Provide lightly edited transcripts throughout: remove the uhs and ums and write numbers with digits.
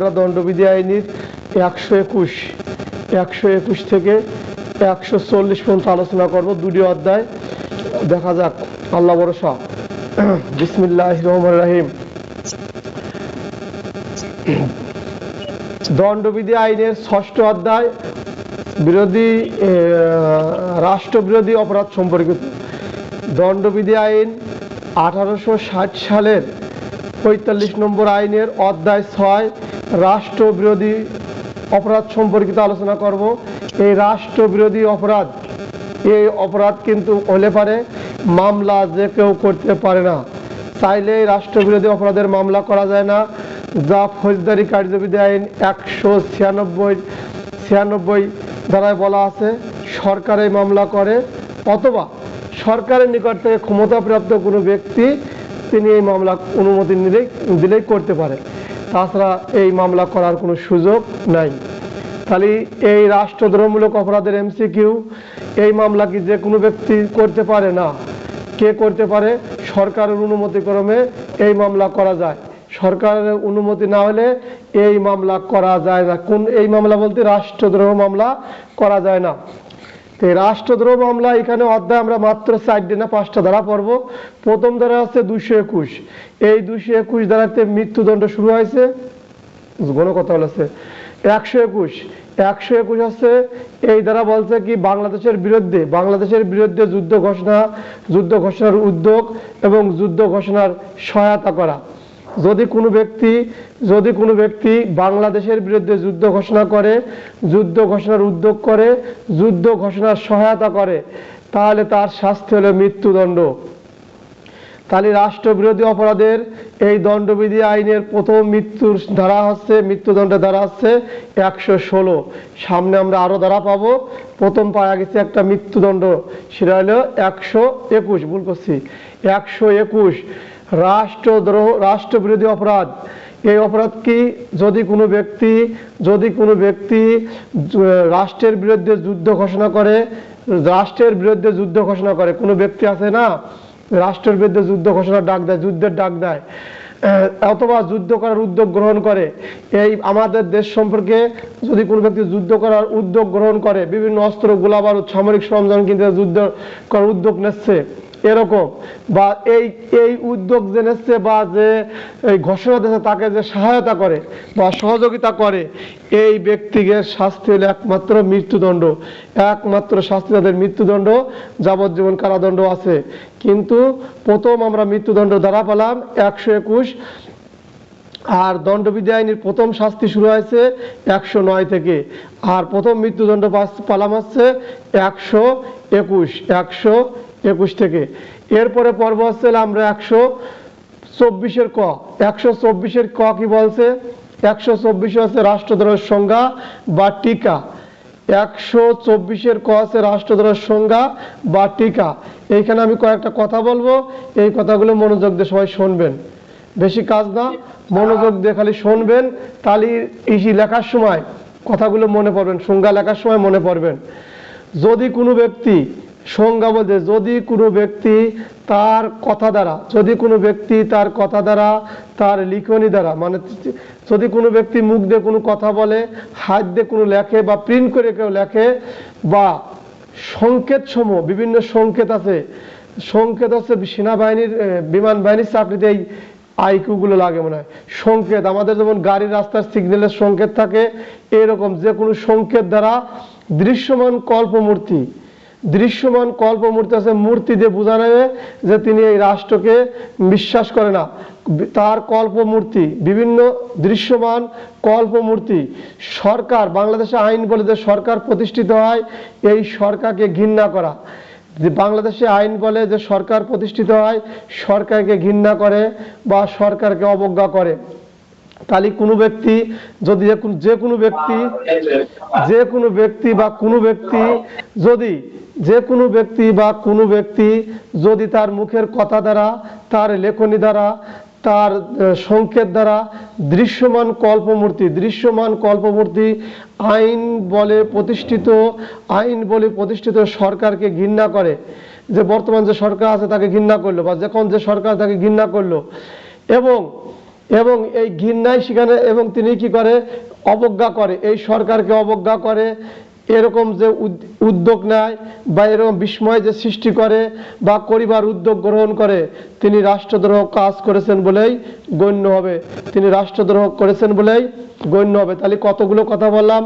আমরা দণ্ডবিধি আইনের 121 থেকে 140 পর্যন্ত আলোচনা করব, দুটি অধ্যায়। দেখা যাক, আল্লাহ ভরসা। বিসমিল্লাহির রহমানির রহিম। দণ্ডবিধি আইনের 6ষ্ঠ অধ্যায়, রাষ্ট্রবিরোধী অপরাধ সম্পর্কিত। দণ্ডবিধি আইন 1860 সালের 45 নম্বর আইনের অধ্যায় 6 রাষ্ট্রবিরোধী অপরাধ সম্পর্কিত আলোচনা করব। এই রাষ্ট্রবিরোধী অপরাধ, এই অপরাধ কিন্তু হলে পারে মামলা যে কেউ করতে পারে না, চাইলে রাষ্ট্রবিরোধী অপরাধের মামলা করা যায় না, যা ফৌজদারি কার্যবিধি আইন 196 ধারায় বলা আছে। সরকার এই মামলা করে, অথবা সরকারের নিকট থেকে ক্ষমতাপ্রাপ্ত কোনো ব্যক্তি তিনি এই মামলা অনুমতি দিলেই করতে পারে, তাছাড়া এই মামলা করার কোনো সুযোগ নাই। তাহলে এই রাষ্ট্রদ্রোহমূলক অপরাধের MCQ, এই মামলা কি যে কোনো ব্যক্তি করতে পারে না? কে করতে পারে? সরকারের অনুমতিক্রমে এই মামলা করা যায়। সরকারের অনুমতি না হলে এই মামলা করা যায় না। কোন এই মামলা বলতে রাষ্ট্রদ্রোহ মামলা করা যায় না। তো এই রাষ্ট্রদ্রোহ মামলা এখানে অধ্যায় আমরা মাত্র 4 না 5টা ধারা পড়ব। প্রথম ধারা হচ্ছে 221। এই 221 ধারাতে মৃত্যুদণ্ড শুরু হয়েছে, কথা বলেছে 121 হচ্ছে এই দ্বারা বলছে কি বাংলাদেশের বিরুদ্ধে যুদ্ধ ঘোষণার উদ্যোগ এবং যুদ্ধ ঘোষণার সহায়তা করা। যদি কোনো ব্যক্তি বাংলাদেশের বিরুদ্ধে যুদ্ধ ঘোষণা করে, যুদ্ধ ঘোষণার উদ্যোগ করে, যুদ্ধ ঘোষণার সহায়তা করে, তাহলে তার শাস্তি হলো মৃত্যুদণ্ড। তাহলে রাষ্ট্রবিরোধী অপরাধের এই দণ্ডবিধি আইনের প্রথম মৃত্যুদণ্ডের ধারা হচ্ছে 116। সামনে আমরা আরো ধারা পাবো। প্রথম পাওয়া গেছে একটা মৃত্যুদণ্ড, সেটা হলো 121, ভুল করছি, 121 রাষ্ট্রবিরোধী অপরাধ। এই অপরাধ কি? যদি কোনো ব্যক্তি রাষ্ট্রের বিরুদ্ধে যুদ্ধ ঘোষণা করে, কোনো ব্যক্তি আছে না রাষ্ট্রের বিরুদ্ধে যুদ্ধ ঘোষণার ডাক দেয়, যুদ্ধের ডাক দেয়, অথবা যুদ্ধ করার উদ্যোগ গ্রহণ করে। এই আমাদের দেশ সম্পর্কে যদি কোনো ব্যক্তি যুদ্ধ করার উদ্যোগ গ্রহণ করে, বিভিন্ন অস্ত্র, গোলাবারুদ, সামরিক সরঞ্জাম কিনতে যুদ্ধ করার উদ্যোগ নিচ্ছে, এরকম, বা এই উদ্যোগ যে নিচ্ছে বা যে এই ঘোষণা দিচ্ছে তাকে যে সহায়তা করে বা সহযোগিতা করে, এই ব্যক্তিকে শাস্তি হলো একমাত্র মৃত্যুদণ্ড। একমাত্র শাস্তি তাদের মৃত্যুদণ্ড, যাবজ্জীবন কারাদণ্ড আছে। কিন্তু প্রথম আমরা মৃত্যুদণ্ড দ্বারা পেলাম 121। আর দণ্ডবিধি আইনের প্রথম শাস্তি শুরু হয়েছে 109 থেকে, আর প্রথম মৃত্যুদণ্ড পালাম হচ্ছে 121 থেকে। এরপরে পর্ব হচ্ছে আমরা 124-এর ক। 124-এর ক কি বলছে? 124 হচ্ছে রাষ্ট্রদ্রোহের সংজ্ঞা বা টিকা। 124-এর ক আছে রাষ্ট্রদ্রোহের সংজ্ঞা বা টিকা। এইখানে আমি কয়েকটা কথা বলবো, এই কথাগুলো মনোযোগ দিয়ে সবাই শুনবেন, বেশি কাজ না, মনোযোগ দিয়ে খালি শুনবেন, তাহলে লেখার সময় কথাগুলো মনে পড়বেন, সংজ্ঞা লেখার সময় মনে পড়বেন। যদি কোনো ব্যক্তি, সংজ্ঞা বলতে যদি কোনো ব্যক্তি তার কথা দ্বারা, তার লিখনি দ্বারা, মানে যদি কোনো ব্যক্তি মুখ দিয়ে কোনো কথা বলে, হাত দিয়ে কোনো লেখে বা প্রিন্ট করে কেউ লেখে, বা সংকেত সমূহ, বিভিন্ন সংকেত আছে সেনাবাহিনীর, বিমান বাহিনীর চাকরিতে এই আইকিউগুলো লাগে মনে হয়। সংকেত আমাদের যেমন গাড়ির রাস্তার সিগন্যালের সংকেত থাকে, এরকম যে কোনো সংকেত দ্বারা দৃশ্যমান কল্পমূর্তি আছে, মূর্তি দিয়ে বোঝানো হবে যে তিনি এই রাষ্ট্রকে বিশ্বাস করে না, তার কল্পমূর্তি, বিভিন্ন দৃশ্যমান কল্পমূর্তি। সরকার, বাংলাদেশে আইন বলে যে সরকার প্রতিষ্ঠিত হয়, এই সরকারকে ঘৃণা করা। যে বাংলাদেশে আইন বলে যে সরকার প্রতিষ্ঠিত হয়, সরকারকে ঘৃণা করে বা সরকারকে অবজ্ঞা করে। তাহলে কোনো ব্যক্তি যদি যে কোনো ব্যক্তি যদি তার মুখের কথা দ্বারা, তার লেখনী দ্বারা, তার সংকেত দ্বারা দৃশ্যমান কল্পমূর্তি আইন বলে প্রতিষ্ঠিত সরকারকে ঘৃণা করে, যে বর্তমান যে সরকার আছে তাকে ঘৃণা করলো, বা যখন যে সরকার তাকে ঘৃণা করলো, এবং এবং এই ঘৃণায় সেখানে এবং তিনি কি করে অবজ্ঞা করে, এই সরকারকে অবজ্ঞা করে, এরকম যে উদ্যোগ নেয় বা এরকম বিস্ময় যে সৃষ্টি করে বা করিবার উদ্যোগ গ্রহণ করে, তিনি রাষ্ট্রদ্রোহ কাজ করেছেন বলেই গণ্য হবে, তিনি রাষ্ট্রদ্রোহ করেছেন বলেই গণ্য হবে। তাহলে কতগুলো কথা বললাম,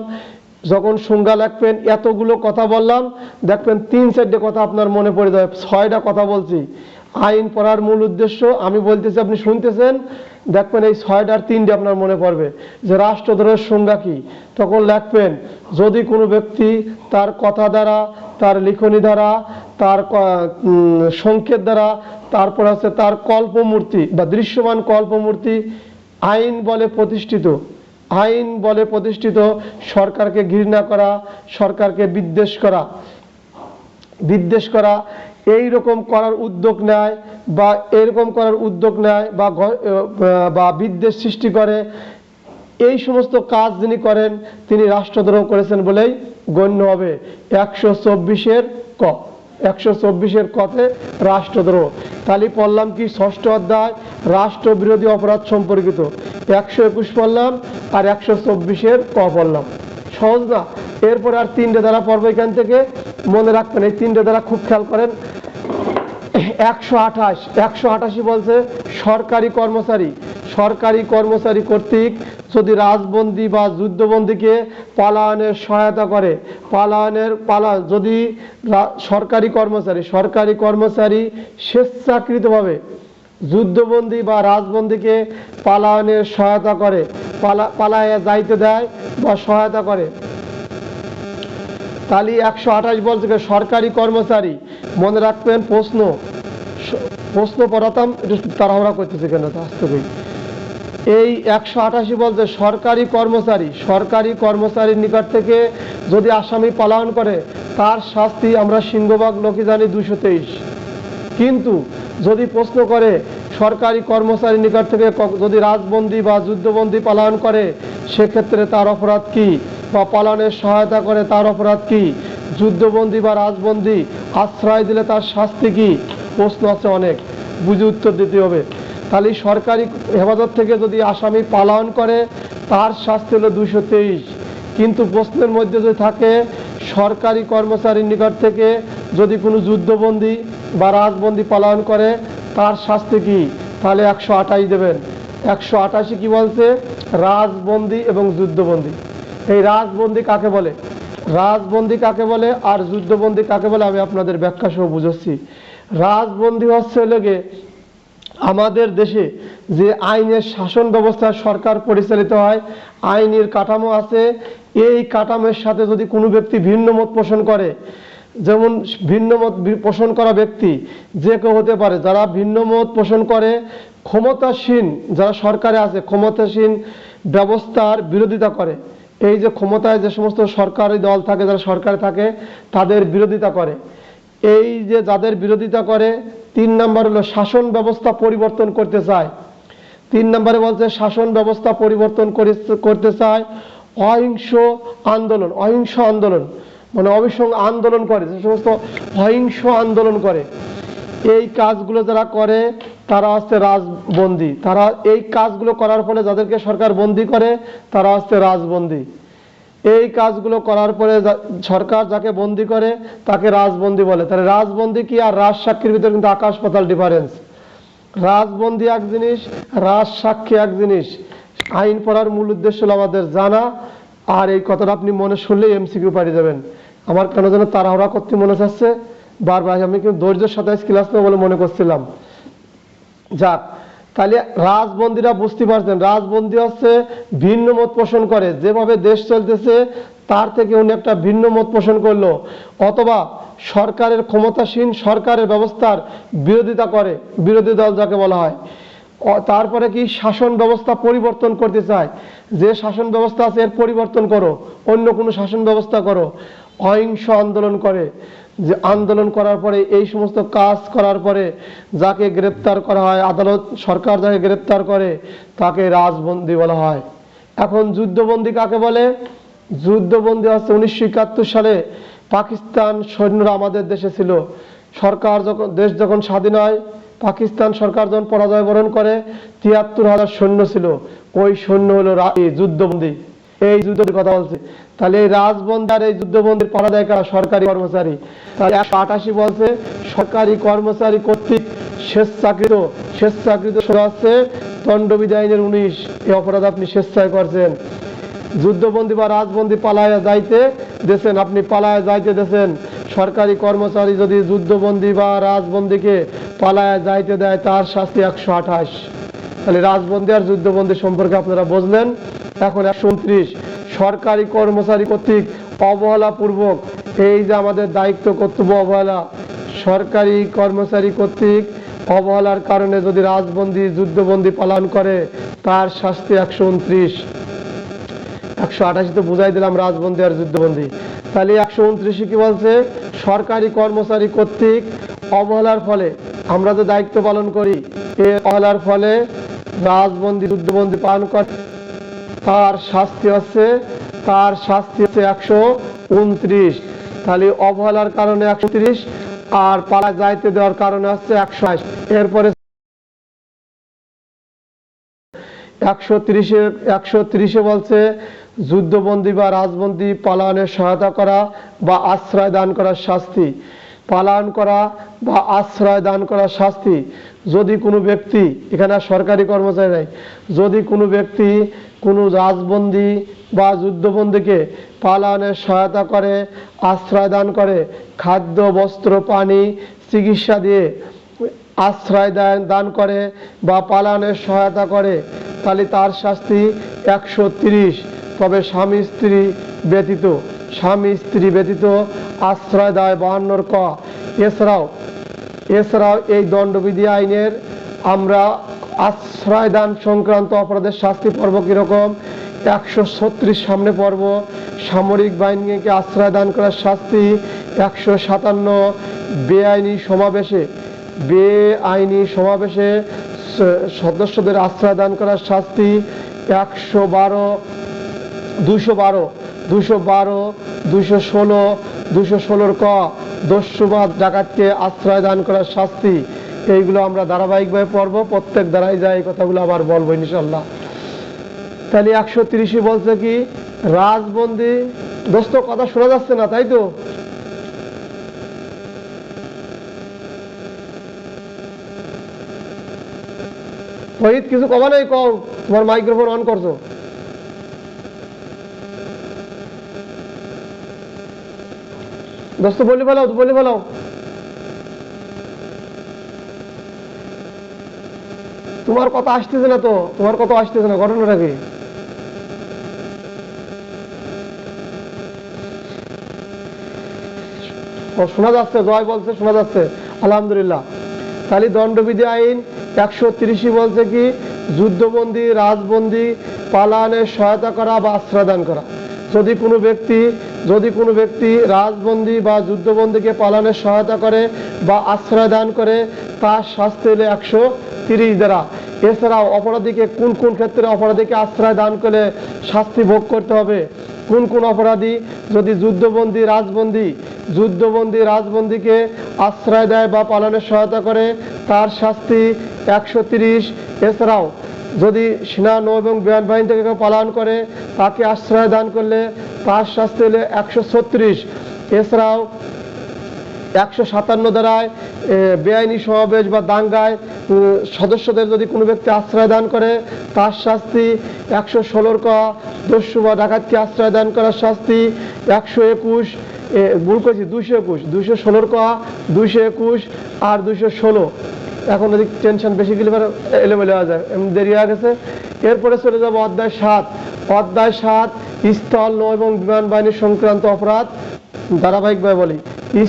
যখন সংজ্ঞা লিখবেন এতগুলো কথা বললাম, দেখবেন 3-4টে কথা আপনার মনে পড়ে যাবে। 6টা কথা বলছি। আইন পড়ার মূল উদ্দেশ্য আমি বলতেছি, আপনি শুনতেছেন, দেখবেন এই 6টার 3টে আপনার মনে পড়বে যে রাষ্ট্রদ্রোহের সংজ্ঞা কি। তখন লিখবেন, যদি কোনো ব্যক্তি তার কথা দ্বারা, তার লিখনি দ্বারা, তার সংকেত দ্বারা, তারপর আছে তার কল্পমূর্তি বা দৃশ্যমান কল্পমূর্তি আইন বলে প্রতিষ্ঠিত, আইন বলে প্রতিষ্ঠিত সরকারকে ঘৃণা করা, সরকারকে বিদ্বেষ করা এই রকম করার উদ্যোগ নেয় বা এরকম করার উদ্যোগ নেয় বা বিদ্বেষ সৃষ্টি করে, এই সমস্ত কাজ যিনি করেন তিনি রাষ্ট্রদ্রোহ করেছেন বলেই গণ্য হবে। 124-এর ক, 124-এর কতে রাষ্ট্রদ্রোহ। তাহলে পড়লাম কি 6ষ্ঠ অধ্যায় রাষ্ট্রবিরোধী অপরাধ সম্পর্কিত, 121 পড়লাম আর 124-এর ক পড়লাম। সহজ না? এরপর আর 3টে ধারা পড়বো এখান থেকে, মনে রাখবেন এই 3টে ধারা খুব খেয়াল করেন। 128 বলছে সরকারি কর্মচারী কর্তৃক যদি রাজবন্দী বা যুদ্ধবন্দীকে পালায়নের সহায়তা করে, যদি সরকারি কর্মচারী স্বেচ্ছাকৃতভাবে যুদ্ধবন্দী বা রাজবন্দীকে পালায়নের সহায়তা করে, পালাইয়া যাইতে দেয় বা সহায়তা করে, তাহলে 128 বলছে সরকারি কর্মচারী। মনে রাখবেন প্রশ্ন পড়াতাম, একটু তাড়াহুড়া করতেছে কেন, আসতে কই। এই 128 বলছে সরকারি কর্মচারীর নিকট থেকে যদি আসামি পালায়ন করে তার শাস্তি আমরা সিংহভাগ লোকই জানি 223। কিন্তু যদি প্রশ্ন করে সরকারি কর্মচারীর নিকট থেকে যদি রাজবন্দী বা যুদ্ধবন্দী পালায়ন করে সেক্ষেত্রে তার অপরাধ কি, বা পালানের সহায়তা করে তার অপরাধ কি, যুদ্ধবন্দী বা রাজবন্দী আশ্রয় দিলে তার শাস্তি কি, প্রশ্ন আছে অনেক, বুঝে উত্তর দিতে হবে। তাহলে সরকারি হেফাজত থেকে যদি আসামি পালায়ন করে তার শাস্তি হলো 223। কিন্তু প্রশ্নের মধ্যে যদি থাকে সরকারি কর্মচারীর নিকট থেকে যদি কোনো যুদ্ধবন্দী বা রাজবন্দী পালায়ন করে তার শাস্তি কি, তাহলে 128 দেবেন। 128 কি বলছে, রাজবন্দী এবং যুদ্ধবন্দী। এই রাজবন্দী কাকে বলে আর যুদ্ধবন্দী কাকে বলে আমি আপনাদের ব্যাখ্যা সহ বুঝাচ্ছি। রাজবন্দী হচ্ছে লেগে আমাদের দেশে যে আইনের শাসন ব্যবস্থা সরকার পরিচালিত হয়, আইনের কাঠামো আছে, এই কাঠামোর সাথে যদি কোনো ব্যক্তি ভিন্ন মত পোষণ করে, যেমন ভিন্ন মত পোষণ করা ব্যক্তি যে কেউ হতে পারে, যারা ভিন্ন মত পোষণ করে ক্ষমতাসীন যারা সরকারে আছে, ক্ষমতাসীন ব্যবস্থার বিরোধিতা করে, এই যে ক্ষমতায় যে সমস্ত সরকারি দল থাকে, যারা সরকারে থাকে তাদের বিরোধিতা করে, এই যে যাদের বিরোধিতা করে, 3 নম্বর হলো শাসন ব্যবস্থা পরিবর্তন করতে চায়। 3 নম্বরে বলছে শাসন ব্যবস্থা পরিবর্তন করতে চায় অহিংস আন্দোলন, মানে অবিসংগ আন্দোলন করে, যে সমস্ত অহিংস আন্দোলন করে, এই কাজগুলো যারা করে তারা হচ্ছে রাজবন্দী। তারা এই কাজগুলো করার ফলে যাদেরকে সরকার বন্দী করে তারা হচ্ছে রাজবন্দী। এই কাজগুলো করার পরে সরকার যাকে বন্দী করে তাকে রাজবন্দী বলে। তাহলে রাজবন্দী কি আর রাজসাক্ষীর ভিতরে কিন্তু আকাশ পাতাল ডিফারেন্স। রাজবন্দী এক জিনিস, রাজসাক্ষী এক জিনিস। আইন পড়ার মূল উদ্দেশ্য হলো আমাদের জানা, আর এই কথাটা আপনি মনে শুনলেই এমসিকিউ পাঠিয়ে যাবেন। আমার কেন যেন তাড়াহুড়া করতে মনে চাচ্ছে বারবার, আমি কিন্তু ধৈর্যের সাথে ক্লাস নেব বলে মনে করছিলাম। যাক, তাহলে রাজবন্দীরা বুঝতে পারছেন, রাজবন্দী হচ্ছে ভিন্ন মত পোষণ করে, যেভাবে দেশ চলতেছে তার থেকে উনি একটা ভিন্ন মত পোষণ করলো, অথবা সরকারের ক্ষমতাসীন সরকারের ব্যবস্থার বিরোধিতা করে, বিরোধী দল যাকে বলা হয়। তারপরে কি শাসন ব্যবস্থা পরিবর্তন করতে চায়, যে শাসন ব্যবস্থা আছে এর পরিবর্তন করো, অন্য কোনো শাসন ব্যবস্থা করো। অহিংস আন্দোলন করে, যে আন্দোলন করার পরে এই সমস্ত কাজ করার পরে যাকে গ্রেপ্তার করা হয়, আদালত সরকার যাকে গ্রেপ্তার করে তাকে রাজবন্দী বলা হয়। এখন যুদ্ধবন্দী কাকে বলে? যুদ্ধবন্দী হচ্ছে 1971 সালে পাকিস্তান সৈন্যরা আমাদের দেশে ছিল, সরকার দেশ যখন স্বাধীন হয় পাকিস্তান সরকার যখন পরাজয় বরণ করে ৭৩,০০০ সৈন্য ছিল, ওই সৈন্য হলো যুদ্ধবন্দী। এই যুদ্ধের কথা বলছে। তাহলে এই রাজবন্দী আর এই যুদ্ধবন্দীর পাহারা দেয় কারা? সরকারি কর্মচারী। তাহলে ১৮৮ বলছে সরকারি কর্মচারী কর্তৃক স্বেচ্ছাকৃত হচ্ছে দণ্ডবিধি আইনের ১৯, এই অপরাধ আপনি স্বেচ্ছায় করছেন। যুদ্ধবন্দী বা রাজবন্দী পালায়া যাইতে দেন, আপনি পালায়া যাইতে দেন। সরকারি কর্মচারী যদি যুদ্ধবন্দী বা রাজবন্দীকে পালায়া যাইতে দেয় তার শাস্তি ১২৮। তাহলে রাজবন্দী আর যুদ্ধবন্দী সম্পর্কে আপনারা বুঝলেন। এখন ১২৯, সরকারি কর্মচারী কর্তৃক অবহেলাপূর্বক, এই যে আমাদের দায়িত্ব কর্তব্য অবহেলা, সরকারি কর্মচারী কর্তৃক অবহেলার কারণে যদি রাজবন্দী যুদ্ধবন্দী পালন করে তার শাস্তি ১২৯। ১২৮ তো বুঝাই দিলাম রাজবন্দী আর যুদ্ধবন্দী। তাহলে ১২৯ কি বলছে? সরকারি কর্মচারী কর্তৃক অবহেলার ফলে আমরা যে দায়িত্ব পালন করি, এই অবহেলার ফলে রাজবন্দী যুদ্ধবন্দী পালন করে তার শাস্তি হচ্ছে ১২৯। তাহলে অবহেলার কারণে ১৩০ আর পালা যাইতে দেওয়ার কারণে হচ্ছে ১২৮। এরপরে ১৩০ বলছে যুদ্ধবন্দী বা রাজবন্দী পালানের সহায়তা করা বা আশ্রয় দান করার শাস্তি। পালায়ন করা বা আশ্রয় দান করার শাস্তি, যদি কোনো ব্যক্তি, এখানে সরকারি কর্মচারী নাই, যদি কোনো ব্যক্তি কোনো রাজবন্দী বা যুদ্ধবন্দীকে পালায়নের সহায়তা করে, আশ্রয় দান করে, খাদ্য বস্ত্র পানি চিকিৎসা দিয়ে আশ্রয় দান করে বা পালায়নের সহায়তা করে, তাহলে তার শাস্তি ১৩০। তবে স্বামী স্ত্রী ব্যতীত আশ্রয় দেয় ৫২ ক। এছাড়াও এই দণ্ডবিধি আইনের আমরা আশ্রয় দান সংক্রান্ত অপরাধের শাস্তি পর্ব কিরকম? ১৩৬ সামনে পর্ব সামরিক বাহিনীকে আশ্রয় দান করার শাস্তি। ১৫৭ বেআইনি সমাবেশে সদস্যদের আশ্রয় দান করার শাস্তি। ২১২, ২১৬ ক দস্যুবাদ ডাকাতকে আশ্রয় দান করার শাস্তি। এইগুলো আমরা ধারাবাহিকভাবে পড়ব, প্রত্যেক ধারায় যায় এই কথাগুলো আবার বলবো ইনশাল্লাহ। তাহলে ১৩০ বলছে কি? রাজবন্দী, দোস্ত কথা শোনা যাচ্ছে না তাই তো? শহীদ কিছু কবা নাই, কও, তোমার মাইক্রোফোন অন করছো। দোস্ত বলে ফেলাও। তোমার কথা আসতেছে না তো, ঘটনাটা কি? শোনা যাচ্ছে, জয় বলছে শোনা যাচ্ছে, আলহামদুলিল্লাহ। তাহলে দণ্ডবিধি আইন ১৩০ বলছে কি? যুদ্ধবন্দী রাজবন্দী পালায়নের সহায়তা করা বা আশ্রয় দান করা। যদি কোনো ব্যক্তি রাজবন্দী বা যুদ্ধবন্দীকে পালানোর সহায়তা করে বা আশ্রয় দান করে তার শাস্তি হলে ১৩০ দ্বারা। এছাড়াও অপরাধীকে কোন ক্ষেত্রে অপরাধীকে আশ্রয় দান করলে শাস্তি ভোগ করতে হবে? কোন অপরাধী যদি যুদ্ধবন্দী রাজবন্দীকে আশ্রয় দেয় বা পালানোর সহায়তা করে তার শাস্তি ১৩০। এছাড়াও যদি সেনা নৌ এবং বিমান বাহিনী থেকে কেউ পালায়ন করে তাকে আশ্রয় দান করলে তার শাস্তি হলে ১৩৬। এছাড়াও ১৫৭ ধারায় বেআইনি সমাবেশ বা দাঙ্গায় সদস্যদের যদি কোনো ব্যক্তি আশ্রয় দান করে তার শাস্তি ১১৬ ক দস্যু বা ডাকাতকে আশ্রয় দান করার শাস্তি ১২১, ভুল করেছি ২২৬ ক ২২১ আর ২১৬। এখন যদি টেনশন বেশি গেলে এলোমেলো হয়ে যায়, এমনি দেরি হয়ে গেছে। এরপরে চলে যাবো অধ্যায় ৭। স্থল নৌ এবং বিমান বাহিনী সংক্রান্ত অপরাধ। ধারাবাহিকভাবে বলি,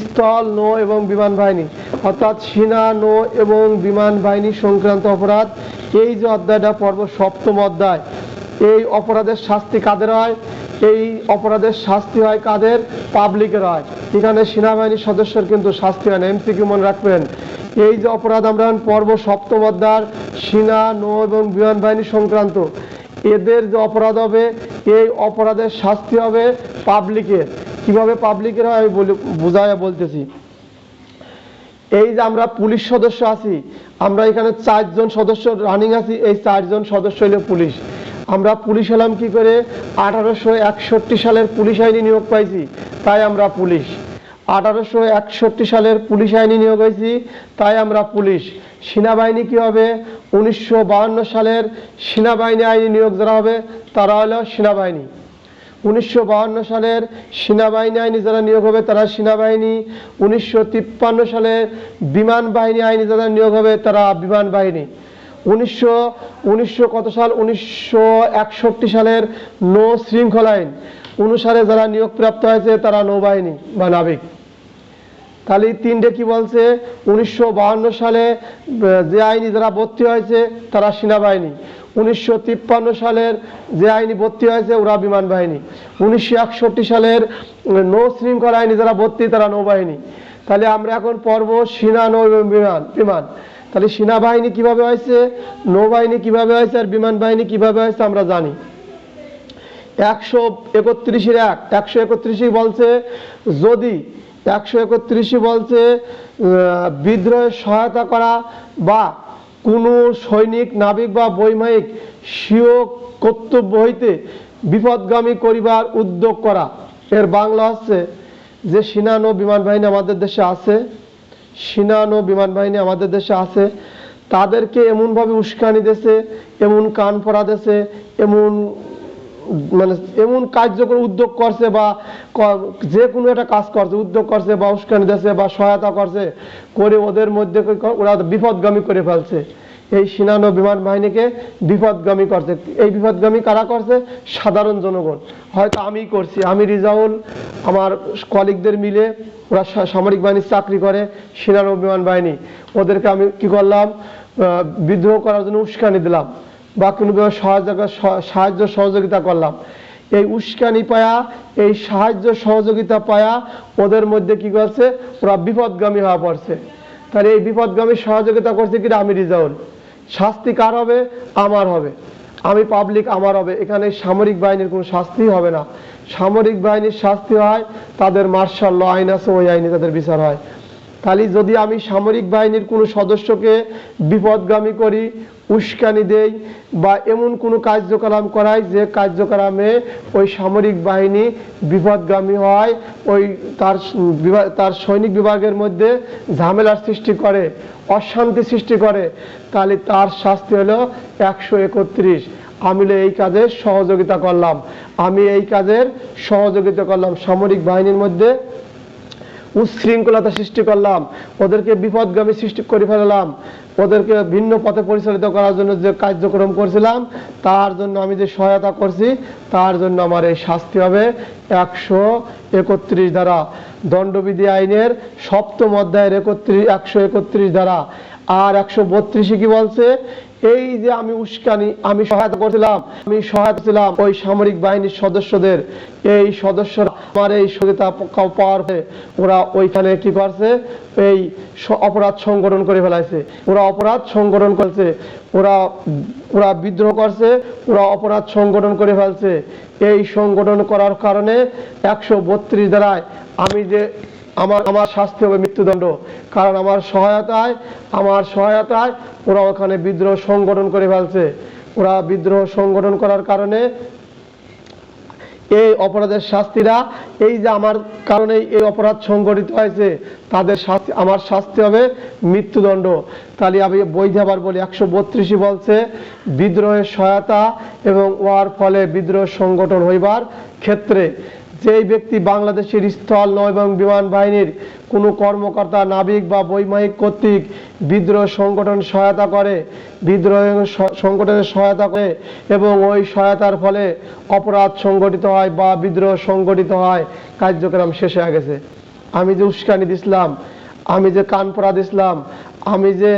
স্থল নৌ এবং বিমান বাহিনী অর্থাৎ সেনা নৌ এবং বিমান বাহিনী সংক্রান্ত অপরাধ। এই যে অধ্যায়টা পর্ব ৭ম অধ্যায়, এই অপরাধের শাস্তি কাদের হয়? এই অপরাধের শাস্তি হয় কাদের? পাবলিকের হয়। এখানে সেনাবাহিনীর সদস্যের কিন্তু শাস্তি হয় না, এমসিকিউ মনে রাখবেন। এই যে অপরাধ আমরা পর্ব ৭ম অধ্যায় সেনা নৌ এবং বিমান বাহিনী সংক্রান্ত, এদের যে অপরাধ হবে এই অপরাধের শাস্তি হবে পাবলিকের। কিভাবে পাবলিকের হয় আমি বুঝাইয়া বলতেছি। এই যে আমরা পুলিশ সদস্য আছি, আমরা এখানে 4 জন সদস্য রানিং আছি, এই 4 জন সদস্য হলো পুলিশ। আমরা পুলিশ হলাম কি করে? 1861 সালের পুলিশ আইনে নিয়োগ পাইছি, তাই আমরা পুলিশ। 1861 সালের পুলিশ আইনে নিয়োগ হয়েছি, তাই আমরা পুলিশ। সেনাবাহিনী কি হবে? 1952 সালের সেনাবাহিনী আইনে নিয়োগ যারা হবে তারা হলো সেনাবাহিনী। 1952 সালের সেনাবাহিনী আইনে যারা নিয়োগ হবে তারা সেনাবাহিনী। 1953 সালের বিমান বাহিনী আইনে যারা নিয়োগ হবে তারা বিমান বাহিনী। 1961 সালের নৌ শৃঙ্খলা আইন অনুসারে যারা নিয়োগপ্রাপ্ত হয়েছে তারা নৌবাহিনী বা নাবিক। তাহলে 3টে কি বলছে? 1952 সালে যে আইনি যারা ভর্তি হয়েছে তারা সেনাবাহিনী। 1953 সালের যে আইনি ভর্তি হয়েছে ওরা বিমান বাহিনী। 1961 সালের নৌ শৃঙ্খলা আইনি যারা ভর্তি তারা নৌবাহিনী। তাহলে আমরা এখন পড়ব সেনা, নৌ এবং বিমান। তাহলে সেনাবাহিনী কিভাবে হয়েছে, নৌবাহিনী কিভাবে হয়েছে, আর বিমান বাহিনী কিভাবে হয়েছে আমরা জানি। 131 বলছে যদি 131 বলছে বিদ্রোহে সহায়তা করা বা কোনো সৈনিক, নাবিক বা বৈমানিক স্বীয় কর্তব্য হইতে বিপদগামী করিবার উদ্যোগ করা। এর বাংলা হচ্ছে যে সেনা, নৌ, বিমান বাহিনী আমাদের দেশে আছে, সেনা, নৌ, বিমান বাহিনী আমাদের দেশে আছে, তাদেরকে এমনভাবে উস্কানি দিয়েছে, এমন কান পড়া দিয়েছে, এমন কার্যকর উদ্যোগ করছে বা যে কোনো একটা কাজ করছে, উদ্যোগ করছে বা উস্কানি দিয়েছে বা সহায়তা করছে করে ওদের মধ্যে ওরা বিপদগামী করে ফেলছে। এই সেনা, নৌ, বিমান বাহিনীকে বিপদগামী করছে। এই বিপদগামী কারা করছে? সাধারণ জনগণ। হয়তো আমি করছি, আমি রিজাউল, আমার কলিগদের মিলে ওরা সামরিক বাহিনীর চাকরি করে, সেনা, নৌ, বিমান বাহিনী, ওদেরকে আমি কি করলাম? বিদ্রোহ করার জন্য উস্কানি দিলাম বা কোনোভাবে সাহায্য সহযোগিতা করলাম। এই উস্কানি পায়া, এই সাহায্য সহযোগিতা পায়া ওদের মধ্যে কি করছে? ওরা বিপদগামী হওয়া পড়ছে। তাহলে এই বিপদগামী সহযোগিতা করছে কি? আমি রিজাউল। শাস্তি কার হবে? আমার হবে। আমি পাবলিক, আমার হবে। এখানে সামরিক বাহিনীর কোনো শাস্তি হবে না। সামরিক বাহিনীর শাস্তি হয় তাদের মার্শাল ল আইন আছে, ওই আইনে তাদের বিচার হয়। তাহলে যদি আমি সামরিক বাহিনীর কোনো সদস্যকে বিপদগামী করি, উস্কানি দেই বা এমন কোনো কার্যক্রম করাই যে কার্যক্রমে ওই সামরিক বাহিনী বিপদগামী হয়, ওই তার সৈনিক বিভাগের মধ্যে ঝামেলার সৃষ্টি করে, অশান্তি সৃষ্টি করে, তাহলে তার শাস্তি হলো 131। আমি এই কাজের সহযোগিতা করলাম, আমি এই কাজের সহযোগিতা করলাম, সামরিক বাহিনীর মধ্যে উচ্ছৃঙ্খলতা সৃষ্টি করলাম, ওদেরকে বিপদগামী সৃষ্টি করে ফেললাম, ওদেরকে ভিন্ন পথে পরিচালিত করার জন্য যে কার্যক্রম করছিলাম তার জন্য আমি যে সহায়তা করছি তার জন্য আমার এই শাস্তি হবে 131 ধারা, দণ্ডবিধি আইনের 7ম অধ্যায়ের 131 ধারা। আর 132 কি বলছে? এই যে আমি উস্কানি, আমি সহায়তা করছিলাম, আমি সহায়তা ছিলাম ওই সামরিক বাহিনীর সদস্যদের, এই সদস্যরা আমার এই সহযোগিতা পাওয়ার পরে ওরা ওইখানে কি করছে? এই অপরাধ সংগঠন করে ফেলাইছে, ওরা অপরাধ সংগঠন করছে, ওরা বিদ্রোহ করছে, ওরা অপরাধ সংগঠন করে ফেলছে। এই সংগঠন করার কারণে 132 ধারায় আমি যে আমার শাস্তি হবে মৃত্যুদণ্ড। কারণ আমার সহায়তায় ওরা ওখানে বিদ্রোহ সংগঠন করে ফেলছে। ওরা বিদ্রোহ সংগঠন করার কারণে এই অপরাধের শাস্তিরা, এই যে আমার কারণে এই অপরাধ সংগঠিত হয়েছে তাদের শাস্তি, আমার শাস্তি হবে মৃত্যুদণ্ড। তাহলে আমি বৈধ আবার বলি, 132 বলছে বিদ্রোহের সহায়তা এবং ওয়ার ফলে বিদ্রোহ সংগঠন হইবার ক্ষেত্রে যেই ব্যক্তি বাংলাদেশের স্থল, নৌ এবং বিমান বাহিনীর কোনো কর্মকর্তা, নাবিক বা বৈমানিক কর্তৃক বিদ্রোহ সংগঠন সহায়তা করে, বিদ্রোহ সংগঠনের সহায়তা করে এবং ওই সহায়তার ফলে অপরাধ সংগঠিত হয় বা বিদ্রোহ সংগঠিত হয়, কার্যক্রম শেষ হয়ে গেছে। আমি যে উস্কানি দিছিলাম, আমি যে কান পড়া দিছিলাম, আমি যে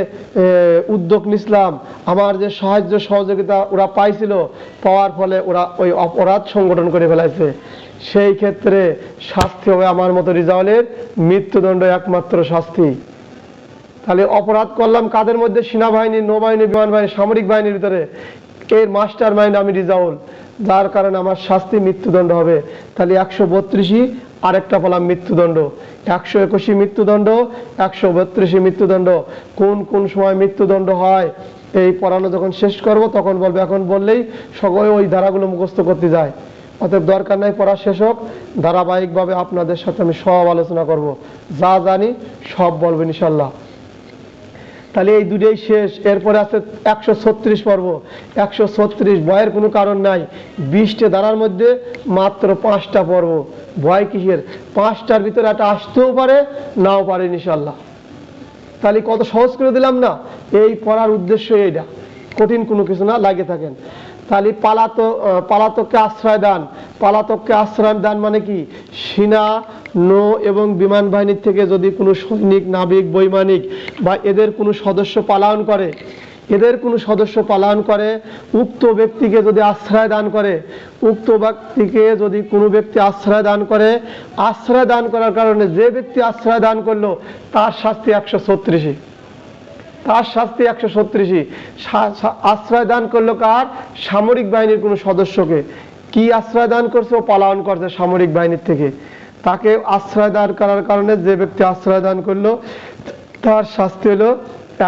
উদ্যোগ নিছিলাম, আমার যে সাহায্য সহযোগিতা ওরা পাইছিল, পাওয়ার ফলে ওরা ওই অপরাধ সংগঠন করে ফেলাইছে, সেই ক্ষেত্রে শাস্তি হবে আমার মতো রিজাউলের মৃত্যুদণ্ড একমাত্র শাস্তি। তাহলে অপরাধ করলাম কাদের মধ্যে? সেনাবাহিনী, নৌবাহিনী, বিমান বাহিনী, সামরিক বাহিনীর ভিতরে। এর মাস্টার মাইন্ড আমি রিজাউল, যার কারণে আমার শাস্তি মৃত্যুদণ্ড হবে। তাহলে 132 আরেকটা পেলাম মৃত্যুদণ্ড। 121 মৃত্যুদণ্ড, 132 মৃত্যুদণ্ড। কোন কোন সময় মৃত্যুদণ্ড হয় এই পড়ানো যখন শেষ করব তখন বলবো, এখন বললেই সকলে ওই ধারাগুলো মুখস্থ করতে যায়। অতএব দরকার নাই পড়া শেষ হোক, ধারাবাহিকভাবে আপনাদের সাথে আমি সব আলোচনা করব, যা জানি সব বলবেন ইনশাল্লাহ। তাহলে এই দুটোই শেষ। এরপরে আছে 136 পর্ব। 136 ভয়ের কোনো কারণ নাই, 20টে ধারার মধ্যে মাত্র 5টা পর্ব। ভয় কিসের? 5টার ভিতরে একটা আসতেও পারে, নাও পারে ইনশাল্লাহ। তাহলে কত সহজ করে দিলাম না? এই পড়ার উদ্দেশ্য এইটা, কঠিন কোনো কিছু না, লাগে থাকেন। তাহলে পালাতককে আশ্রয় দান। পালাতককে আশ্রয় দান মানে কি? সেনা, নৌ এবং বিমান বাহিনীর থেকে যদি কোনো সৈনিক, নাবিক, বৈমানিক বা এদের কোনো সদস্য পালায়ন করে, উক্ত ব্যক্তিকে যদি আশ্রয় দান করে, উক্ত ব্যক্তিকে যদি কোনো ব্যক্তি আশ্রয় দান করে, আশ্রয় দান করার কারণে যে ব্যক্তি আশ্রয় দান করলো তার শাস্তি 136। তার শাস্তি 136। আশ্রয় দান করলো কার? সামরিক বাহিনীর কোনো সদস্যকে। কি আশ্রয় দান করছে? ও পালায়ন করছে সামরিক বাহিনীর থেকে। তাকে আশ্রয় দান করার কারণে যে ব্যক্তি আশ্রয় দান করলো তার শাস্তি হলো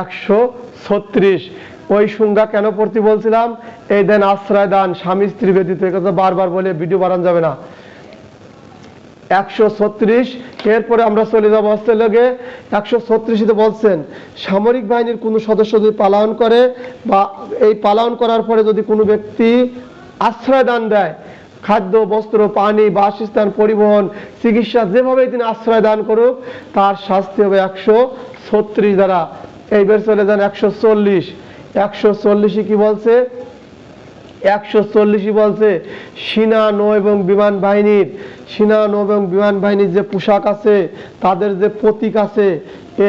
136। ওই সংজ্ঞা কেন পড়তে বলছিলাম? এই দেন আশ্রয় দান স্বামী স্ত্রী ব্যতীত, এই কথা বারবার বলে ভিডিও বানানো যাবে না। 136। এরপরে আমরা চলে যাবো হচ্ছে লগে 136-তে বলছেন সামরিক বাহিনীর কোনো সদস্য যদি পালায়ন করে বা এই পালায়ন করার পরে যদি কোনো ব্যক্তি আশ্রয় দান দেয়, খাদ্য, বস্ত্র, পানি, বাসস্থান, পরিবহন, চিকিৎসা, যেভাবে তিনি আশ্রয় দান করুক তার শাস্তি হবে 136 দ্বারা। এইবার চলে যান 140। 140 কি বলছে? 140 বলছে সেনা, নৌ এবং বিমান বাহিনীর যে পোশাক আছে, তাদের যে প্রতীক আছে,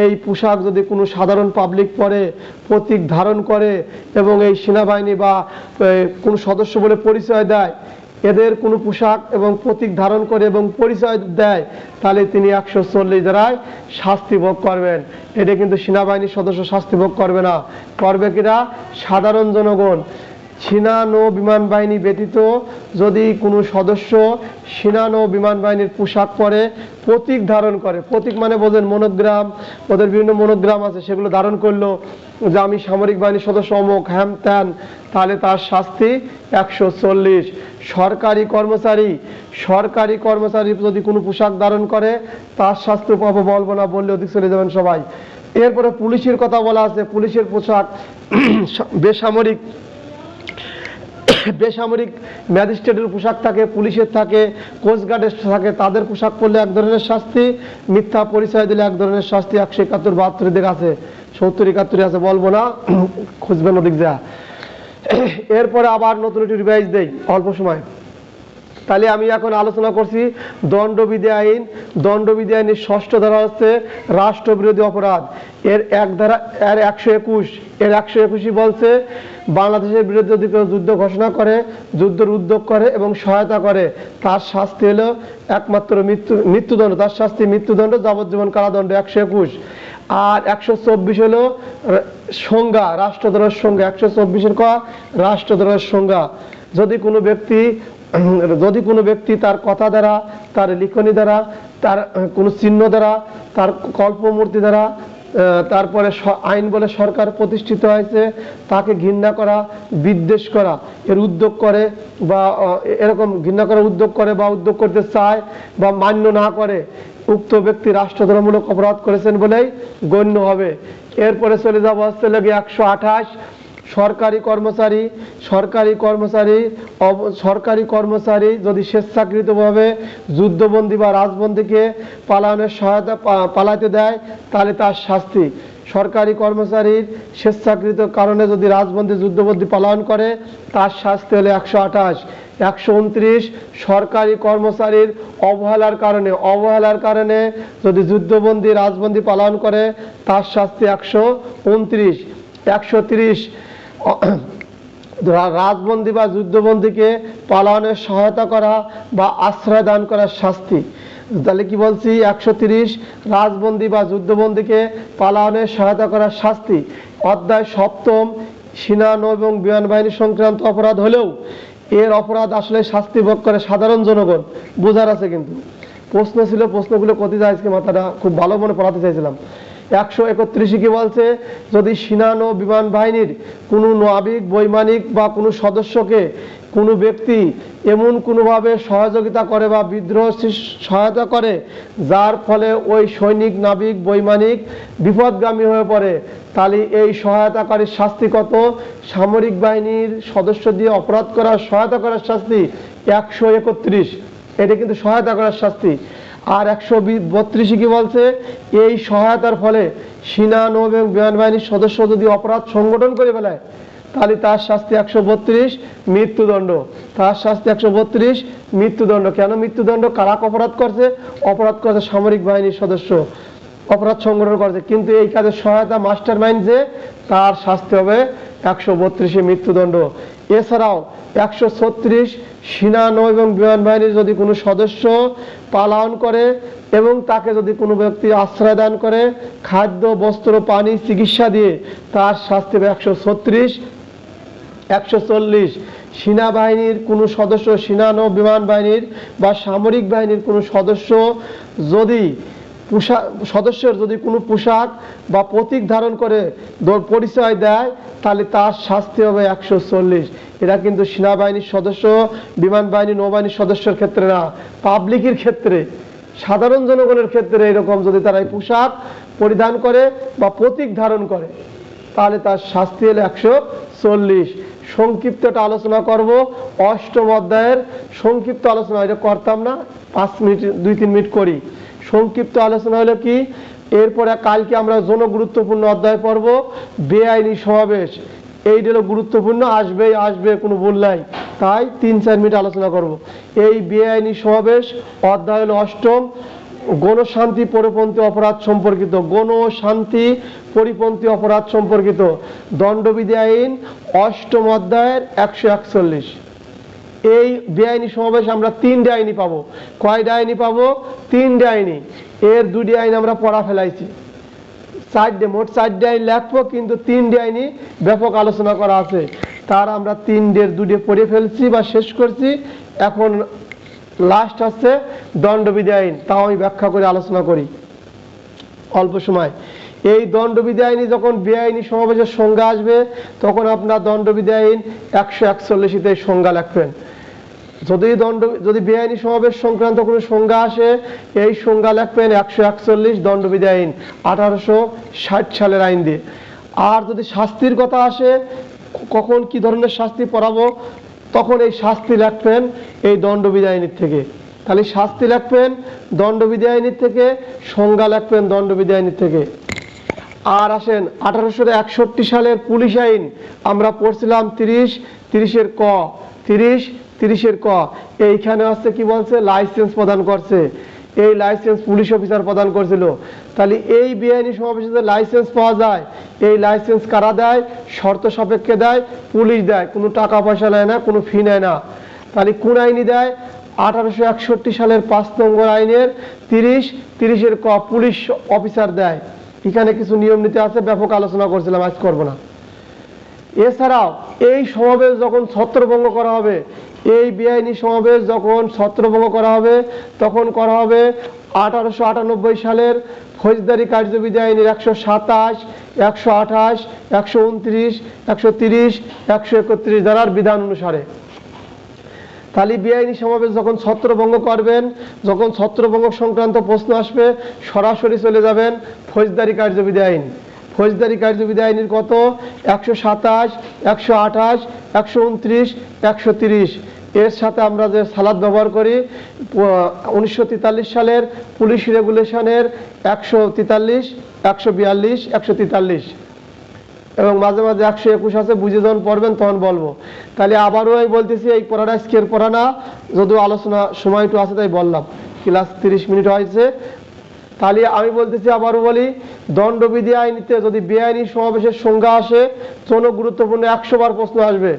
এই পোশাক যদি কোনো সাধারণ পাবলিক পরে, প্রতীক ধারণ করে এবং এই সেনাবাহিনী বা কোনো সদস্য বলে পরিচয় দেয়, এদের কোনো পোশাক এবং প্রতীক ধারণ করে এবং পরিচয় দেয়, তাহলে তিনি 140 দ্বারায় শাস্তি ভোগ করবেন। এটা কিন্তু সেনাবাহিনীর সদস্য শাস্তি ভোগ করবে না, করবে কিনা? সাধারণ জনগণ। সেনা, নৌ, বিমান বাহিনী ব্যতীত যদি কোনো সদস্য সেনা, নৌ, বিমান বাহিনীর পোশাক পরে, প্রতীক ধারণ করে, প্রতীক মানে বোঝেন মনোগ্রাম, ওদের বিভিন্ন মনোগ্রাম আছে, সেগুলো ধারণ করলো যে আমি সামরিক বাহিনীর সদস্য অমুক, হ্যান ত্যান, তাহলে তার শাস্তি 140। সরকারি কর্মচারী যদি কোনো পোশাক ধারণ করে তার শাস্তি পাবো, বলবো না, বললে ওদিক চলে যাবেন সবাই। এরপরে পুলিশের কথা বলা আছে। পুলিশের পোশাক বেসামরিক ম্যাজিস্ট্রেটের পোশাক থাকে, পুলিশের থাকে, কোস্টগার্ডের থাকে, তাদের পোশাক পরলে এক ধরনের শাস্তি, মিথ্যা পরিচয় দিলে এক ধরনের শাস্তি। 171, 72 দিকে আছে, 70, 71 আছে, বলবো না, খুঁজবেন ওদিক যা। এরপরে আবার নতুন একটি রিভাইজ দেই অল্প সময়। তাহলে আমি এখন আলোচনা করছি দণ্ডবিধি আইন। দণ্ডবিধি আইনের 6ষ্ঠ ধারা হচ্ছে রাষ্ট্রবিরোধী অপরাধ। এর 121 বলছে বাংলাদেশের বিরুদ্ধে যদি কেউ যুদ্ধ ঘোষণা করে, যুদ্ধের উদ্যোগ করে এবং সহায়তা করে, তার শাস্তি হলো একমাত্র মৃত্যুদণ্ড। তার শাস্তি মৃত্যুদণ্ড, যাবজ্জীবন কারাদণ্ড। 121। আর 124 হলো সংজ্ঞা, রাষ্ট্রদ্রোহের সংজ্ঞা। 124-এর রাষ্ট্রদ্রোহের সংজ্ঞা। যদি কোনো ব্যক্তি তার কথা দ্বারা, তার লিখনি দ্বারা, তার কোনো চিহ্ন দ্বারা, তার কল্পমূর্তি দ্বারা, তারপরে আইন বলে সরকার প্রতিষ্ঠিত হয়েছে, তাকে ঘৃণা করা, বিদ্বেষ করা এর উদ্যোগ করে বা এরকম ঘৃণা করার উদ্যোগ করে বা উদ্যোগ করতে চায় বা মান্য না করে, উক্ত ব্যক্তি রাষ্ট্রদ্রোহমূলক অপরাধ করেছেন বলেই গণ্য হবে। এরপরে চলে যাবো হচ্ছে 128। সরকারি কর্মচারী যদি স্বেচ্ছাকৃতভাবে যুদ্ধবন্দী বা রাজবন্দীকে পালাতে দেয় তাহলে তার শাস্তি। সরকারি কর্মচারীর স্বেচ্ছাকৃত কারণে যদি রাজবন্দী, যুদ্ধবন্দী পালন করে তার শাস্তি হলে 128। 129 সরকারি কর্মচারীর অবহেলার কারণে যদি যুদ্ধবন্দী, রাজবন্দী পালন করে তার শাস্তি 129। 130 রাজবন্দী বা যুদ্ধবন্দীকে পালানোর সহায়তা করা বা আশ্রয় দান করার শাস্তি। তাহলে কি বলছি? 130 রাজবন্দী বা যুদ্ধবন্দীকে পালানোর সহায়তা করার শাস্তি। অধ্যায় 7ম সেনা, নৌ এবং বিমান বাহিনী সংক্রান্ত অপরাধ হলেও এর অপরাধ আসলে শাস্তি ভোগ করে সাধারণ জনগণ, বোঝার আছে কিন্তু। প্রশ্ন ছিল, প্রশ্নগুলো কত যায় আজকে মাথাটা খুব ভালো মনে পড়াতে চাইছিলাম। 131 কি বলছে, যদি সেনা নৌ বিমান বাহিনীর কোনো নাবিক বৈমানিক বা কোনো সদস্যকে কোনো ব্যক্তি এমন কোনোভাবে সহযোগিতা করে বা বিদ্রোহ সহায়তা করে যার ফলে ওই সৈনিক নাবিক বৈমানিক বিপদগামী হয়ে পড়ে, তাহলে এই সহায়তাকারীর শাস্তি কত? সামরিক বাহিনীর সদস্য দিয়ে অপরাধ করার সহায়তা করার শাস্তি 131। এটা কিন্তু সহায়তা করার শাস্তি। আর 132 কি বলছে, এই সহায়তার ফলে সেনা নৌ এবং বিমান বাহিনীর সদস্য যদি অপরাধ সংগঠন করে ফেলায় তাহলে তার শাস্তি 132 মৃত্যুদণ্ড। তার শাস্তি 132 মৃত্যুদণ্ড। কেন মৃত্যুদণ্ড? কারা অপরাধ করছে? অপরাধ করছে সামরিক বাহিনীর সদস্য, অপরাধ সংগঠন করছে, কিন্তু এই কাজে সহায়তা মাস্টার মাইন্ড যে, তার শাস্তি হবে 132 মৃত্যুদণ্ড। এছাড়াও 136 সেনা নৌ এবং বিমান বাহিনীর যদি কোনো সদস্য পালায়ন করে এবং তাকে যদি কোনো ব্যক্তি আশ্রয় দান করে, খাদ্য বস্ত্র পানি চিকিৎসা দিয়ে, তার শাস্তি হবে 136। 140 সেনাবাহিনীর কোনো সদস্য, সেনা নৌ বিমান বাহিনীর বা সামরিক বাহিনীর কোনো সদস্য যদি সদস্যের যদি কোনো পোশাক বা প্রতীক ধারণ করে পরিচয় দেয় তাহলে তার শাস্তি হবে 140। এটা কিন্তু সেনাবাহিনীর সদস্য, বিমান বাহিনী, নৌবাহিনীর সদস্যের ক্ষেত্রে না, পাবলিকের ক্ষেত্রে, সাধারণ জনগণের ক্ষেত্রে এরকম যদি তারা এই পোশাক পরিধান করে বা প্রতীক ধারণ করে তাহলে তার শাস্তি হলো 140। সংক্ষিপ্তটা আলোচনা করব, 8ম অধ্যায়ের সংক্ষিপ্ত আলোচনা। এটা করতাম না, 5 মিনিট 2-3 মিনিট করি। সংক্ষিপ্ত আলোচনা হলো কি, এরপরে কালকে আমরা জনগুরুত্বপূর্ণ অধ্যায় পড়ব, বেআইনি সমাবেশ। এইটা হলো গুরুত্বপূর্ণ, আসবেই আসবে, কোনো ভুল নাই, তাই 3-4 মিনিট আলোচনা করব। এই বেআইনি সমাবেশ অধ্যায় হলো 8ম, গণশান্তি পরিপন্থী অপরাধ সম্পর্কিত। গণশান্তি পরিপন্থী অপরাধ সম্পর্কিত দণ্ডবিধি আইন 8ম অধ্যায়ের 141। এই বেআইনি সমাবেশ আমরা 3টে আইনি পাবো। কয়টা আইনি পাবো? 3টে আইনি। এর 2টি আইন আমরা পড়া ফেলাইছি, 4টে, মোট 4টে আইন লেখবো, কিন্তু 3টে আইনি ব্যাপক আলোচনা করা আছে। তার আমরা 3টের 2টে পড়ে ফেলছি বা শেষ করছি। এখন লাস্ট হচ্ছে দণ্ডবিধি আইন, তাও আমি ব্যাখ্যা করে আলোচনা করি অল্প সময়। এই দণ্ডবিধি আইনি যখন বেআইনি সমাবেশের সংজ্ঞা আসবে তখন আপনার দণ্ডবিধি আইন 141-তে সংজ্ঞা লিখবেন। যদি বেআইনি সমাবেশ সংক্রান্ত কোনো সংজ্ঞা আসে, এই সংজ্ঞা লিখবেন 141 দণ্ডবিধি আইন 1860 সালের আইন দিয়ে। আর যদি শাস্তির কথা আসে, কখন কি ধরনের শাস্তি পড়াবো, তখন এই শাস্তি লিখবেন এই দণ্ডবিধি আইনের থেকে। তাহলে শাস্তি লিখবেন দণ্ডবিধি আইনের থেকে, সংজ্ঞা লিখবেন দণ্ডবিধি আইনের থেকে। আর আসেন 1861 সালের পুলিশ আইন আমরা পড়ছিলাম 30-এর ক, 30-এর ক। এইখানে হচ্ছে কি বলছে, লাইসেন্স প্রদান করছে। এই লাইসেন্স পুলিশ অফিসার প্রদান করছিল। তাহলে এই বেআইনি সমাবেশে যে লাইসেন্স পাওয়া যায়, এই লাইসেন্স কারা দেয়? শর্ত সাপেক্ষে দেয়, পুলিশ দেয়, কোনো টাকা পয়সা নেয় না, কোনো ফি নেয় না। তাহলে কোন আইনি দেয়? 1861 সালের 5 নম্বর আইনের 30-এর ক, পুলিশ অফিসার দেয়। এখানে কিছু নিয়ম নীতি আছে, ব্যাপক আলোচনা করছিলাম, আজ করব না। এছাড়াও এই সমাবেশ যখন ছত্রভঙ্গ করা হবে, এই বেআইনি সমাবেশ যখন ছত্রভঙ্গ করা হবে, তখন করা হবে 1898 সালের ফৌজদারি কার্যবিধি আইনের 127, 128, 129, 130, 131 ধারার বিধান অনুসারে। তাহলে বেআইনি সমাবেশ যখন ছত্রভঙ্গ করবেন, যখন ছত্রভঙ্গ সংক্রান্ত প্রশ্ন আসবে, সরাসরি চলে যাবেন ফৌজদারি কার্যবিধি আইন। ফৌজদারি কার্যবিধি আইনের কত? 127, 128, 129, 130। এর সাথে আমরা যে সালাদ ব্যবহার করি 1943 সালের পুলিশ রেগুলেশনের 143, 142, 143 এবং মাঝে মাঝে 121 আছে, বুঝে যখন পড়বেন তখন বলবো। তাহলে আবারও আমি বলতেছি, এই পড়াটা আজকের পড়া না, যদিও আলোচনা সময় একটু আছে তাই বললাম, ক্লাস 30 মিনিট হয়েছে। তাহলে আমি বলতেছি, আবারও বলি, দণ্ডবিধি আইনিতে যদি বেআইনি সমাবেশের সংজ্ঞা আসে, কোনো গুরুত্বপূর্ণ 100 বার প্রশ্ন আসবে।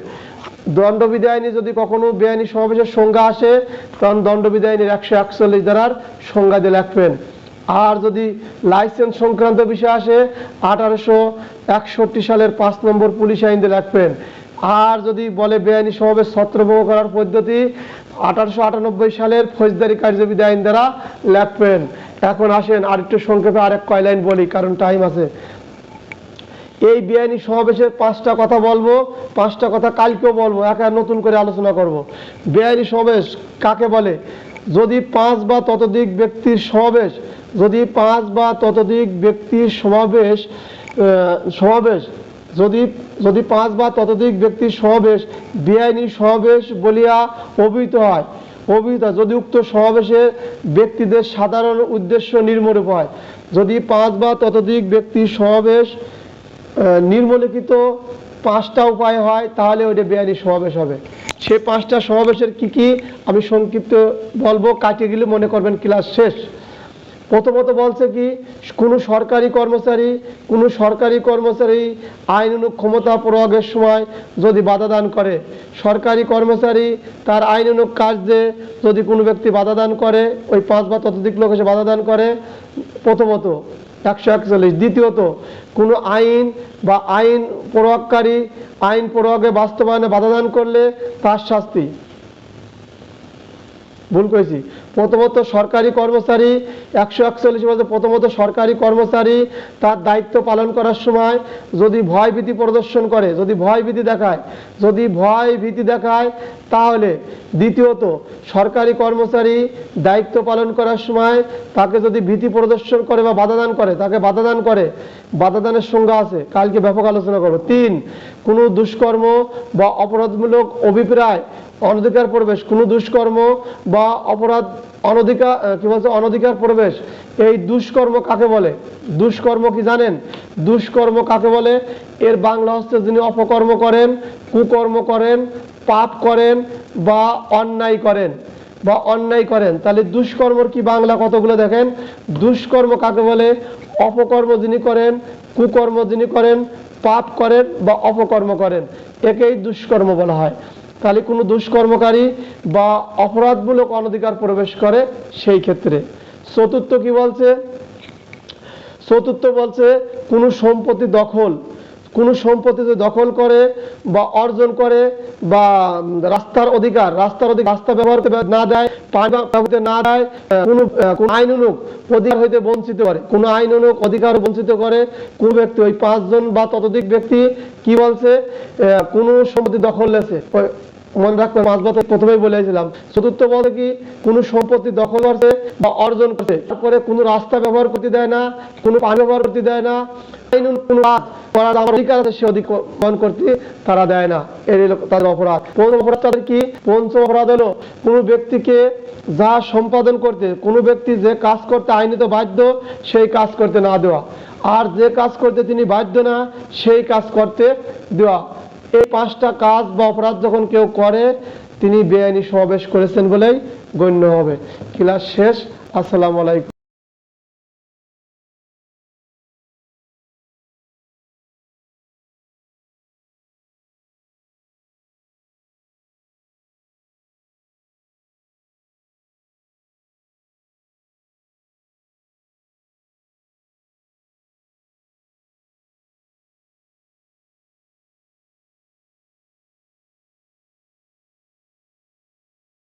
দণ্ডবিধি আইনে যদি কখনো বেআইনি সমাবেশের সংজ্ঞা আসে, তখন দণ্ডবিধি আইনের 141 ধারার সংজ্ঞা দিয়ে লিখবেন। আর যদি লাইসেন্স সংক্রান্ত বিষয় আসে, 1861 সালের 5 নম্বর পুলিশ আইন দিয়ে লিখবেন। আর যদি বলে বেআইনি সমাবেশ ছত্রভঙ্গ করার পদ্ধতি 1898 সালের ফৌজদারি কার্যবিধি আইন দ্বারা লেখবেন। এখন আসেন আরেকটু সংক্ষেপে আরেক কয় লাইন বলি, কারণ টাইম আছে। এই বেআইনি সমাবেশের 5টা কথা বলবো, 5টা কথা কালকেও বলবো, একা নতুন করে আলোচনা করব। বেআইনি সমাবেশ কাকে বলে? যদি 5 বা ততোধিক ব্যক্তির সমাবেশ, যদি 5 বা ততোধিক ব্যক্তির সমাবেশ যদি 5 বা ততোধিক ব্যক্তির সমাবেশ বেআইনি সমাবেশ বলিয়া অভিহিত হয়, যদি উক্ত সমাবেশে ব্যক্তিদের সাধারণ উদ্দেশ্য নির্মূল হয়। যদি 5 বা ততোধিক ব্যক্তির সমাবেশ নিম্নলিখিত 5টা উপায় হয়, তাহলে ওইটা বেআইনি সমাবেশ হবে। সে 5টা সমাবেশের কি আমি সংক্ষিপ্ত বলবো, কাটিয়ে গেলে মনে করবেন ক্লাস শেষ। প্রথমত বলছে কি, কোনো সরকারি কর্মচারী আইনানুগ ক্ষমতা প্রয়োগের সময় যদি বাধা দান করে, সরকারি কর্মচারী তার আইনানুগ কাজে যদি কোনো ব্যক্তি বাধা দান করে, ওই 5 বা ততোধিক লোক এসে বাধা দান করে, প্রথমত 141। দ্বিতীয়ত, কোনো আইন বা আইন প্রয়োগকারী আইন প্রয়োগে বাস্তবায়নে বাধা দান করলে তার শাস্তি। ভুল করেছি, প্রথমত সরকারি কর্মচারী 141 বলতে প্রথমত সরকারি কর্মচারী তার দায়িত্ব পালন করার সময় যদি ভয় ভীতি প্রদর্শন করে, যদি ভয় ভীতি দেখায় তাহলে। দ্বিতীয়ত, সরকারি কর্মচারী দায়িত্ব পালন করার সময় তাকে যদি ভীতি প্রদর্শন করে বা বাধা দান করে, বাধা দানের সংজ্ঞা আছে, কালকে ব্যাপক আলোচনা করব। 3, কোনো দুষ্কর্ম বা অপরাধমূলক অভিপ্রায় অনধিকার প্রবেশ, কোনো দুষ্কর্ম বা অপরাধ অনধিকার প্রবেশ। এই দুষ্কর্ম কাকে বলে? দুষ্কর্ম কি জানেন? দুষ্কর্ম কাকে বলে? এর বাংলা হচ্ছে যিনি অপকর্ম করেন, কুকর্ম করেন, পাপ করেন বা অন্যায় করেন। তাহলে দুষ্কর্মর কি বাংলা কতগুলো দেখেন। দুষ্কর্ম কাকে বলে? অপকর্ম যিনি করেন, কুকর্ম যিনি করেন, পাপ করেন বা অপকর্ম করেন, একেই দুষ্কর্ম বলা হয়। তাহলে কোনো দুষ্কর্মকারী বা অপরাধমূলক অনধিকার প্রবেশ করে সেই ক্ষেত্রে। চতুর্থ কি বলছে? চতুর্থ বলছে কোনো সম্পত্তি দখল করে বা অর্জন করে বা রাস্তা ব্যবহার না দেয়, না দেয়, কোনো আইনানুগ অধিকার হইতে বঞ্চিত করে, কোনো আইনানুগ অধিকার বঞ্চিত করে কোন ব্যক্তি, ওই 5 জন বা ততোধিক ব্যক্তি কি বলছে? কোনো সম্পত্তি দখল লেছে, মনে রাখবেন 5 বা প্রথমেই বলেছিলাম। চতুর্থ বলতে কি, কোনো সম্পত্তি দখল করছে বা অর্জন করছে, তারপরে কোনো রাস্তা ব্যবহার করতে দেয় না, কোনো পানি ব্যবহার করতে দেয় না, কোনো করার অধিকার আছে সে অধিকার করতে তারা দেয় না, এর তাদের অপরাধ। পঞ্চম অপরাধ তাদের কি? পঞ্চম অপরাধ হলো কোনো ব্যক্তিকে যা সম্পাদন করতে, কোনো ব্যক্তি যে কাজ করতে আইনত বাধ্য সেই কাজ করতে না দেওয়া, আর যে কাজ করতে তিনি বাধ্য না সেই কাজ করতে দেওয়া। এই 5টা কাজ বা অপরাধ যখন কেউ করে তিনি বেআইনি সমাবেশ করেছেন বলেই গণ্য হবে। ক্লাস শেষ। আসসালামু আলাইকুম।